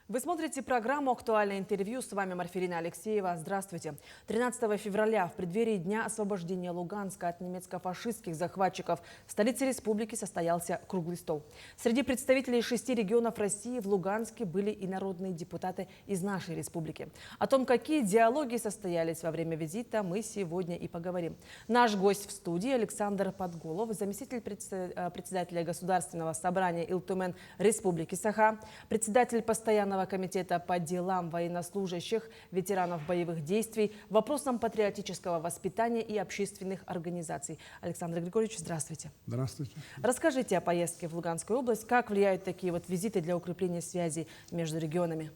Вы смотрите программу «Актуальное интервью». С вами Марфирина Алексеева. Здравствуйте. 13 февраля в преддверии Дня освобождения Луганска от немецко-фашистских захватчиков в столице республики состоялся круглый стол. Среди представителей 6 регионов России в Луганске были и народные депутаты из нашей республики. О том, какие диалоги состоялись во время визита, мы сегодня и поговорим. Наш гость в студии Александр Подголов, заместитель председателя Государственного собрания Илтумен Республики Саха, председатель постоянного комитета по делам военнослужащих, ветеранов боевых действий, вопросам патриотического воспитания и общественных организаций. Александр Григорьевич, здравствуйте. Здравствуйте. Расскажите о поездке в Луганскую область. Как влияют такие вот визиты для укрепления связи между регионами?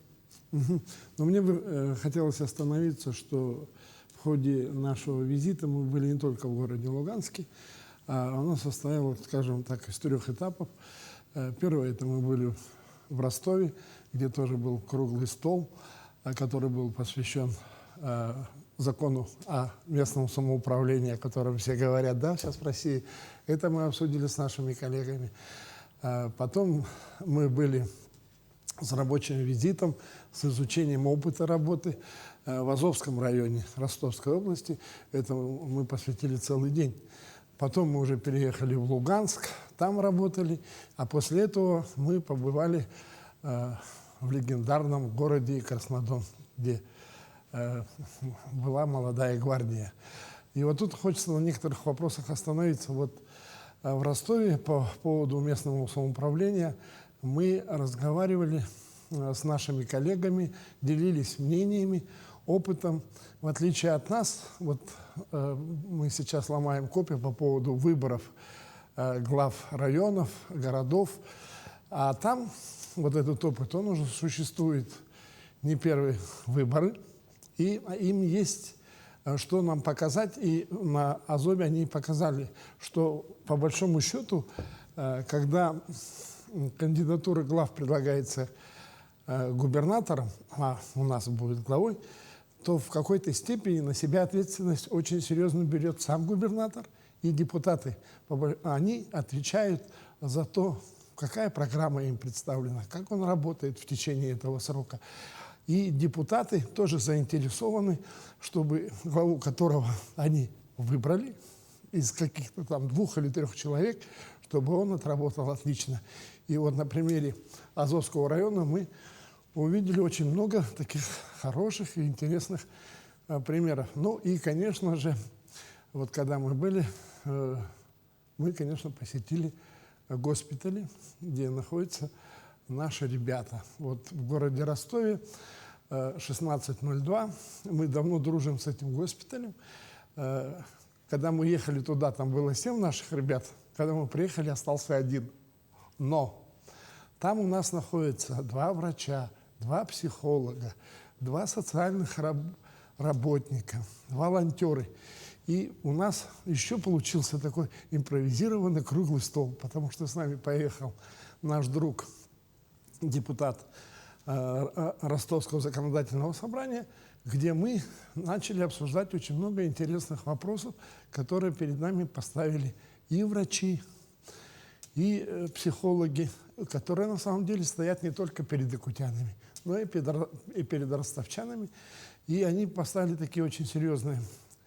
Но мне бы хотелось остановиться, что в ходе нашего визита мы были не только в городе Луганске, а оно состояло, скажем так, из 3 этапов. Первое, это мы были в Ростове, где тоже был круглый стол, который был посвящен закону о местном самоуправлении, о котором все говорят, да, сейчас в России. Это мы обсудили с нашими коллегами. Потом мы были с рабочим визитом, с изучением опыта работы в Азовском районе Ростовской области. Этому мы посвятили целый день. Потом мы уже переехали в Луганск, там работали, а после этого мы побывали в легендарном городе Краснодон, где была молодая гвардия. И вот тут хочется на некоторых вопросах остановиться. Вот в Ростове по поводу местного самоуправления мы разговаривали с нашими коллегами, делились мнениями, опытом. В отличие от нас, вот мы сейчас ломаем копья по поводу выборов глав районов, городов, а там вот этот опыт, он уже существует не первые выборы, и им есть что нам показать, и на Азове они показали, что по большому счету, когда кандидатура глав предлагается губернатором, а у нас будет главой, то в какой-то степени на себя ответственность очень серьезно берет сам губернатор и депутаты. Они отвечают за то, какая программа им представлена, как он работает в течение этого срока. И депутаты тоже заинтересованы, чтобы главу которого они выбрали, из каких-то там 2 или 3 человек, чтобы он отработал отлично. И вот на примере Азовского района мы увидели очень много таких хороших и интересных примеров. Ну и, конечно же, вот когда мы были, мы, конечно, посетили госпитали, где находятся наши ребята. Вот в городе Ростове 1602. Мы давно дружим с этим госпиталем. Когда мы ехали туда, там было 7 наших ребят. Когда мы приехали, остался 1. Но там у нас находятся 2 врача, 2 психолога, 2 социальных работника, волонтеры. И у нас еще получился такой импровизированный круглый стол, потому что с нами поехал наш друг, депутат Ростовского законодательного собрания, где мы начали обсуждать очень много интересных вопросов, которые перед нами поставили и врачи, и психологи, которые на самом деле стоят не только перед якутянами, но и перед ростовчанами. И они поставили такие очень серьезные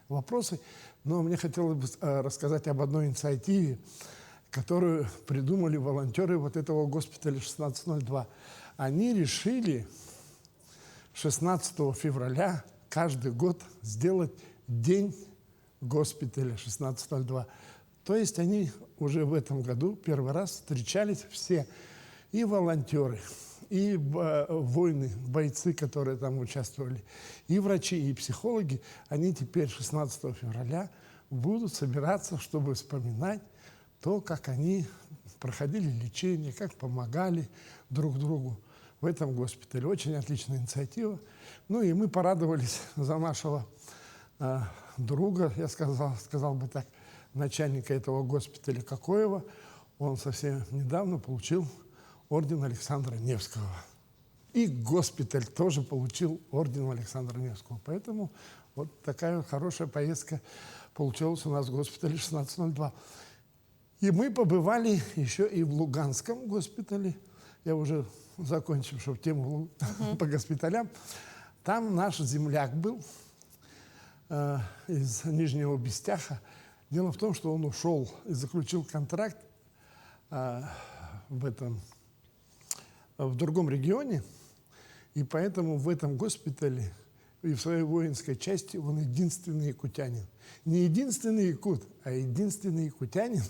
вопросы. Но мне хотелось бы рассказать об одной инициативе, которую придумали волонтеры вот этого госпиталя 1602. Они решили 16 февраля каждый год сделать день госпиталя 1602. То есть они уже в этом году первый раз встречались все, и волонтеры, и воины, бойцы, которые там участвовали, и врачи, и психологи. Они теперь 16 февраля будут собираться, чтобы вспоминать то, как они проходили лечение, как помогали друг другу в этом госпитале. Очень отличная инициатива. Ну и мы порадовались за нашего друга, я сказал бы так, начальника этого госпиталя Кокоева. Он совсем недавно получил орден Александра Невского. И госпиталь тоже получил орден Александра Невского. Поэтому вот такая хорошая поездка получилась у нас в госпитале 1602. И мы побывали еще и в Луганском госпитале, я уже закончивший тему по госпиталям, там наш земляк был из Нижнего Бестяха. Дело в том, что он ушел и заключил контракт в другом регионе, и поэтому в этом госпитале и в своей воинской части он единственный якутянин. Не единственный якут, а единственный якутянин.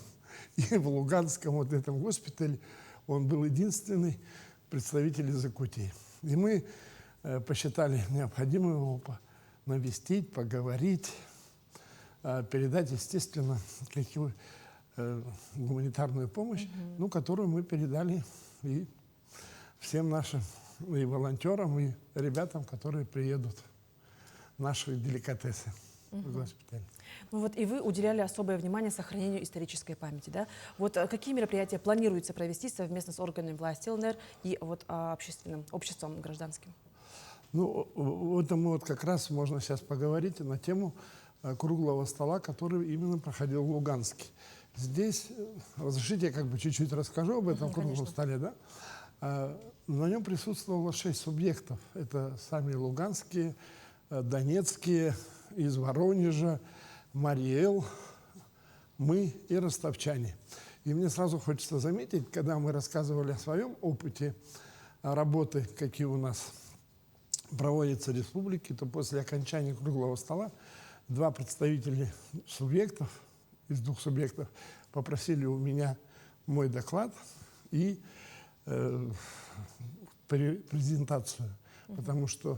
И в Луганском вот этом госпитале он был единственный представитель из Якутии. И мы посчитали необходимым его навестить, поговорить, передать, естественно, гуманитарную помощь, ну, которую мы передали и всем нашим и волонтерам, и ребятам, которые приедут, наши деликатесы в госпиталь. Ну вот и вы уделяли особое внимание сохранению исторической памяти, да? Вот какие мероприятия планируется провести совместно с органами власти ЛНР и вот обществом гражданским? Ну, это мы вот как раз можно сейчас поговорить на тему круглого стола, который именно проходил в Луганске. Здесь, разрешите, я как бы чуть-чуть расскажу об этом круглом столе, да? На нем присутствовало 6 субъектов. Это сами луганские, донецкие, из Воронежа, Мариэл, мы и ростовчане. И мне сразу хочется заметить, когда мы рассказывали о своем опыте работы, какие у нас проводятся республики, то после окончания круглого стола 2 представителя субъектов, из 2 субъектов, попросили у меня мой доклад и презентацию, потому что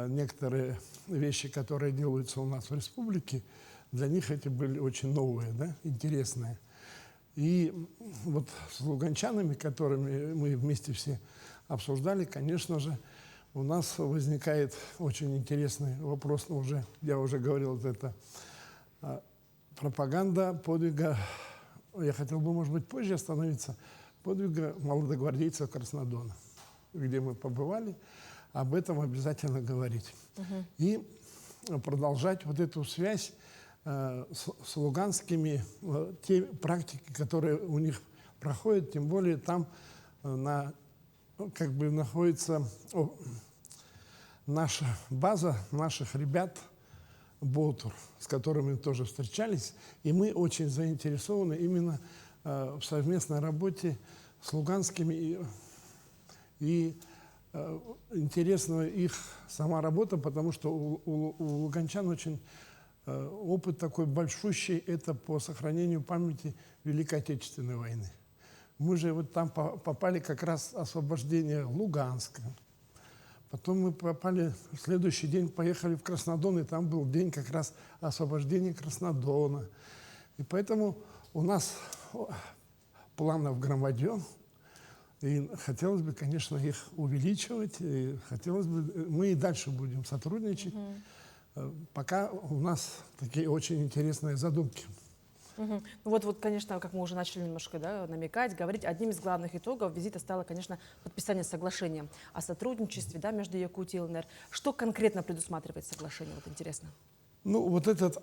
некоторые вещи, которые делаются у нас в республике, для них эти были очень новые, да, интересные. И вот с луганчанами, которыми мы вместе все обсуждали, конечно же, у нас возникает очень интересный вопрос, я уже говорил, это пропаганда подвига, я хотел бы, может быть, позже остановиться, подвига молодогвардейцев Краснодона, где мы побывали, об этом обязательно говорить. И продолжать вот эту связь с луганскими, те практики, которые у них проходят, тем более там как бы находится наша база наших ребят Болтур, с которыми мы тоже встречались, и мы очень заинтересованы именно в совместной работе с луганскими, и интересна их сама работа, потому что у луганчан очень опыт такой большущий, это по сохранению памяти Великой Отечественной войны. Мы же вот там попали как раз освобождение Луганска. Потом мы попали, в следующий день поехали в Краснодон, и там был день как раз освобождения Краснодона. И поэтому у нас планов громадье, и хотелось бы, конечно, их увеличивать, и хотелось бы, мы и дальше будем сотрудничать, пока у нас такие очень интересные задумки. Ну вот, конечно, как мы уже начали немножко намекать, говорить, одним из главных итогов визита стало, конечно, подписание соглашения о сотрудничестве между Якутией и ЛНР. Что конкретно предусматривает соглашение? Вот интересно. Ну, вот это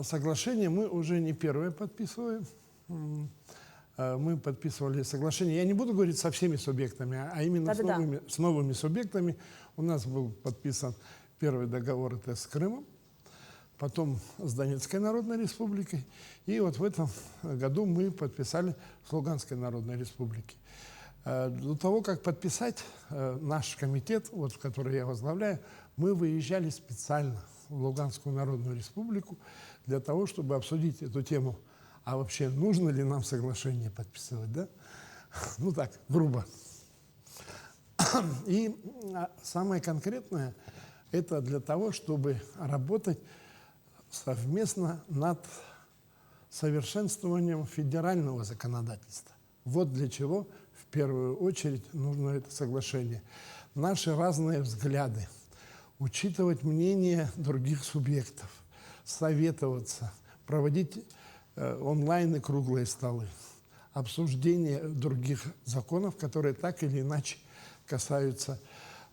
соглашение мы уже не первое подписываем. Мы подписывали соглашение, я не буду говорить со всеми субъектами, а именно с новыми субъектами. У нас был подписан первый договор, это с Крымом, потом с Донецкой Народной Республикой, и вот в этом году мы подписали с Луганской Народной Республикой. До того, как подписать, наш комитет, вот, который я возглавляю, мы выезжали специально в Луганскую Народную Республику для того, чтобы обсудить эту тему. А вообще, нужно ли нам соглашение подписывать, да? Ну так, грубо. И самое конкретное, это для того, чтобы работать совместно над совершенствованием федерального законодательства. Вот для чего в первую очередь нужно это соглашение. Наши разные взгляды, учитывать мнение других субъектов, советоваться, проводить онлайн и круглые столы, обсуждение других законов, которые так или иначе касаются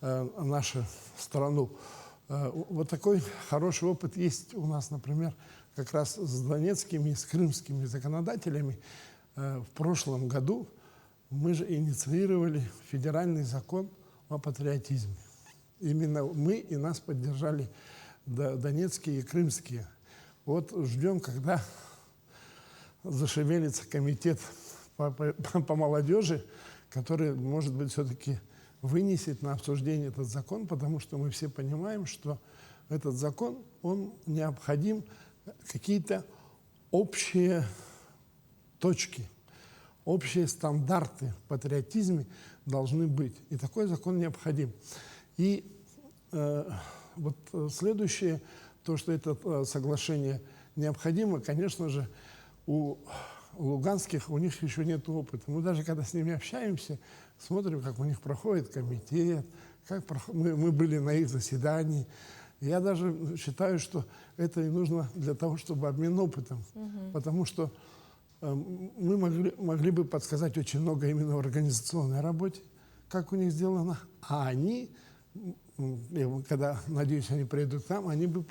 нашу страну. Вот такой хороший опыт есть у нас, например, как раз с донецкими и с крымскими законодателями. В прошлом году мы же инициировали федеральный закон о патриотизме. Именно мы и нас поддержали донецкие и крымские. Вот ждем, когда зашевелится комитет по молодежи, который, может быть, все-таки вынесет на обсуждение этот закон, потому что мы все понимаем, что этот закон, он необходим, какие-то общие точки, общие стандарты в патриотизме должны быть. И такой закон необходим. И вот следующее, то, что это соглашение необходимо, конечно же, у луганских, у них еще нет опыта. Мы даже когда с ними общаемся, смотрим, как у них проходит комитет, мы были на их заседании. Я даже считаю, что это и нужно для того, чтобы обмен опытом. Потому что мы могли бы подсказать очень много именно в организационной работе, как у них сделано. А они, когда, надеюсь, они приедут к нам, они бы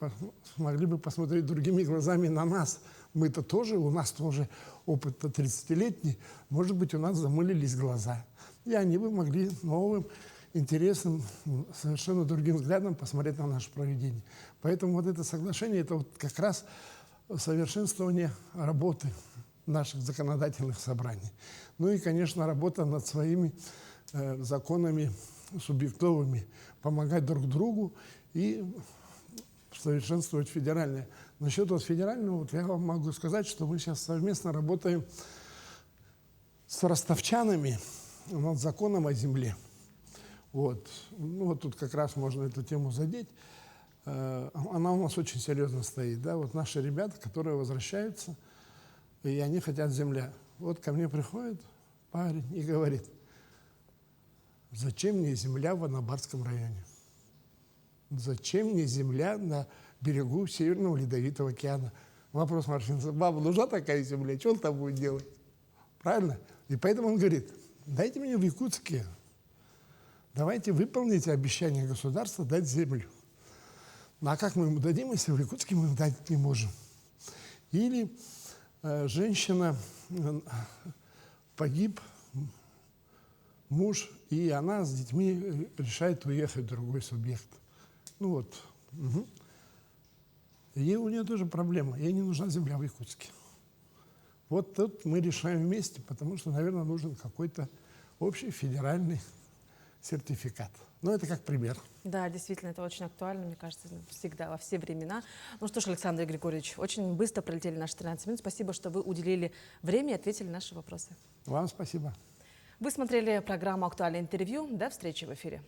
смогли бы посмотреть другими глазами на нас. Мы-то тоже, у нас тоже опыт 30-летний, может быть, у нас замылились глаза. И они бы могли новым, интересным, совершенно другим взглядом посмотреть на наше проведение. Поэтому вот это соглашение, это вот как раз совершенствование работы наших законодательных собраний. Ну и, конечно, работа над своими законами субъектовыми, помогать друг другу и совершенствовать федеральное. Насчет вот федерального, вот я вам могу сказать, что мы сейчас совместно работаем с ростовчанами над законом о земле. Вот. Ну, вот тут как раз можно эту тему задеть. Она у нас очень серьезно стоит. Да? Вот наши ребята, которые возвращаются, и они хотят земля. Вот ко мне приходит парень и говорит: зачем мне земля в Анабарском районе? Зачем мне земля на берегу Северного Ледовитого океана? Вопрос Маршинца: баба, нужна такая земля? Что он там будет делать? Правильно? И поэтому он говорит: дайте мне в Якутске, давайте выполните обещание государства дать землю. Ну а как мы ему дадим, если в Якутске мы ему дать не можем? Или женщина, погиб муж, и она с детьми решает уехать в другой субъект. Ну вот. Угу. И у нее тоже проблема. Ей не нужна земля в Якутске. Вот тут мы решаем вместе, потому что, наверное, нужен какой-то общий федеральный сертификат. Но это как пример. Да, действительно, это очень актуально, мне кажется, всегда, во все времена. Ну что ж, Александр Григорьевич, очень быстро пролетели наши 13 минут. Спасибо, что вы уделили время и ответили на наши вопросы. Вам спасибо. Вы смотрели программу «Актуальное интервью». До встречи в эфире.